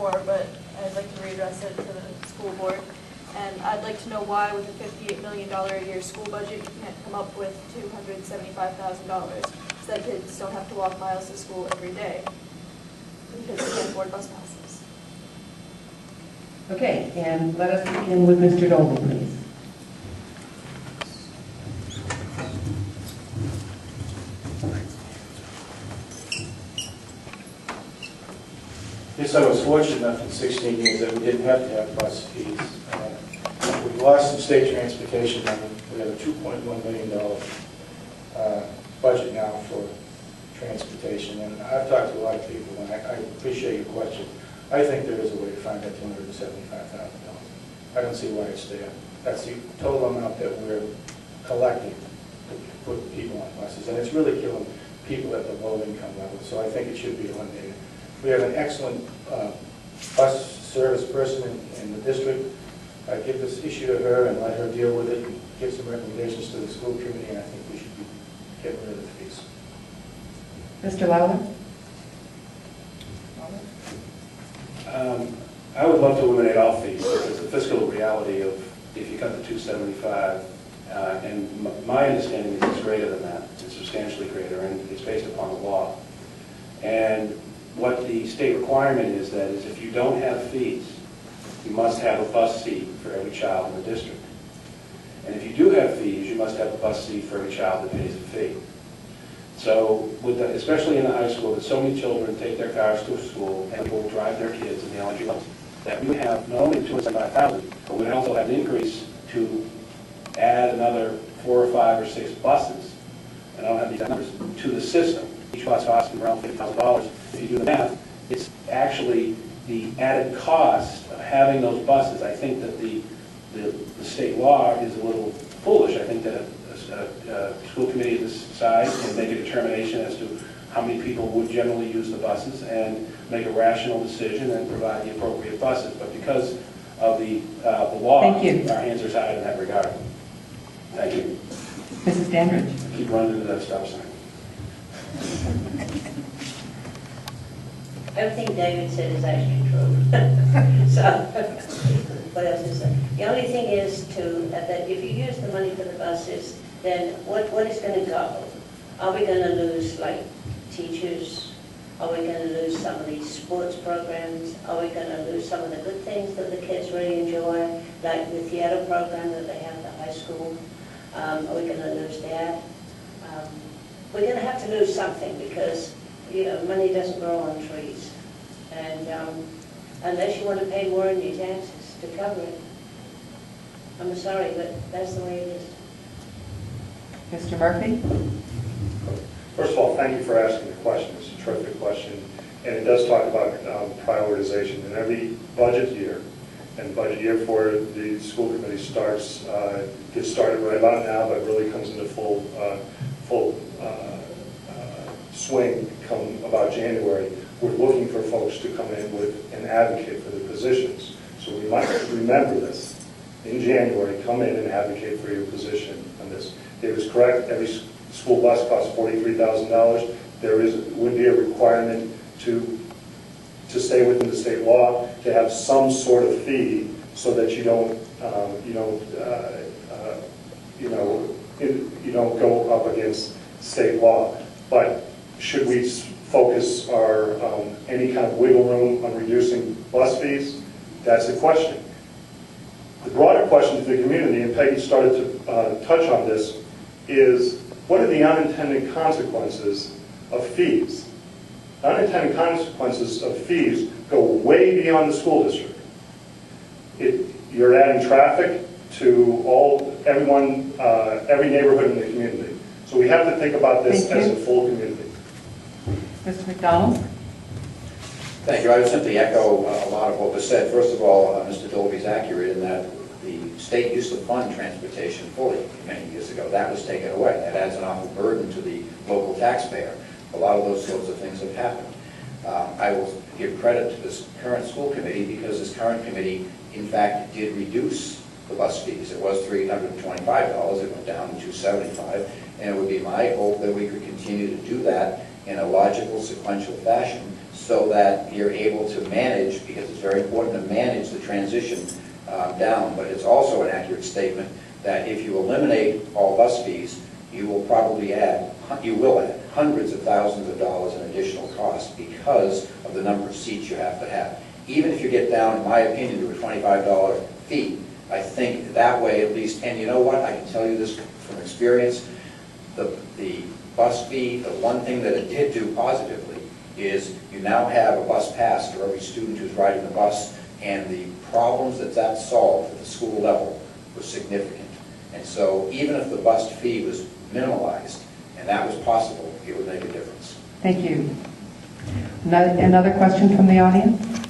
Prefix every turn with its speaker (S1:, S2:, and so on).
S1: before, but I'd like to readdress it to the school board. And I'd like to know why, with a $58 million a year school budget, you can't come up with $275,000 so that kids don't have to walk miles to school every day because they can't afford bus passes.
S2: Okay, and let us begin with Mr. Doble, please.
S3: Yes, I was fortunate enough in 16 years that we didn't have to have bus fees. We lost some state transportation money. We have a $2.1 million budget now for transportation. And I've talked to a lot of people, and I appreciate your question. I think there is a way to find that $275,000. I don't see why it's there. That's the total amount that we're collecting to put people on buses. And it's really killing people at the low income level. So I think it should be eliminated. We have an excellent bus service person in the district. I give this issue to her and let her deal with it and give some recommendations to the school committee, and I think we should be getting rid of the fees.
S2: Mr. Lowder?
S4: I would love to eliminate all fees because the fiscal reality of if you cut the 275, and my understanding is it's greater than that. It's substantially greater, and it's based upon the law. And what the state requirement is that is if you don't have fees, you must have a bus seat for every child in the district. And if you do have fees, you must have a bus seat for every child that pays a fee. So, especially in the high school, that so many children take their cars to school and will drive their kids in the elementary levels, that we would have not only 275,000, but we would also have an increase to add another 4 or 5 or 6 buses, and I don't have these numbers, to the system. Each bus costs around $50,000. If you do the math, it's actually the added cost of having those buses. I think that the state law is a little foolish. I think that a school committee of this size can make a determination as to how many people would generally use the buses and make a rational decision and provide the appropriate buses. But because of the law,
S2: Thank you.
S4: Our hands are tied in that regard. Thank you.
S2: Mrs. Dandridge?
S4: I keep running into that stop sign.
S5: Everything David said is actually true. So, what else is there? The only thing is that if you use the money for the buses, then what is going to go? Are we going to lose, like, teachers? Are we going to lose some of these sports programs? Are we going to lose some of the good things that the kids really enjoy, like the theater program that they have at the high school? Are we going to lose that? We're going to have to lose something because, you know, money doesn't grow on trees. And unless you want to pay more in your taxes to cover it. I'm sorry, but that's the way it is.
S2: Mr. Murphy?
S6: First of all, thank you for asking the question. It's a terrific question. And it does talk about prioritization. In every budget year, and budget year for the school committee starts, gets started right about now, but really comes into full swing come about January. We're looking for folks to come in with and advocate for the positions. So we might remember this. In January, come in and advocate for your position on this. It was correct, every school bus costs $43,000. There would be a requirement to stay within the state law, to have some sort of fee so that you don't go up against state law. But should we focus our any kind of wiggle room on reducing bus fees? That's the question. The broader question to the community, and Peggy started to touch on this, is what are the unintended consequences of fees? Unintended consequences of fees go way beyond the school district. You're adding traffic to everyone, every neighborhood in the community. So we have to think about this as a full community.
S2: Mr. McDonald?
S7: Thank you. I would simply echo a lot of what was said. First of all, Mr. Dolby's accurate in that the state used to fund transportation fully many years ago. That was taken away. That adds an awful burden to the local taxpayer. A lot of those sorts of things have happened. I will give credit to this current school committee because this current committee, in fact, did reduce the bus fees. It was $325. It went down to $275. And it would be my hope that we could continue to do that in a logical, sequential fashion so that you're able to manage, because it's very important to manage the transition down, but it's also an accurate statement that if you eliminate all bus fees, you will add hundreds of thousands of dollars in additional costs because of the number of seats you have to have. Even if you get down, in my opinion, to a $25 fee, I think that way at least, and you know what, I can tell you this from experience, the bus fee, the one thing that it did do positively is you now have a bus pass for every student who's riding the bus, and the problems that solved at the school level was significant. And so even if the bus fee was minimalized, and that was possible, it would make a difference.
S2: Thank you. Another question from the audience?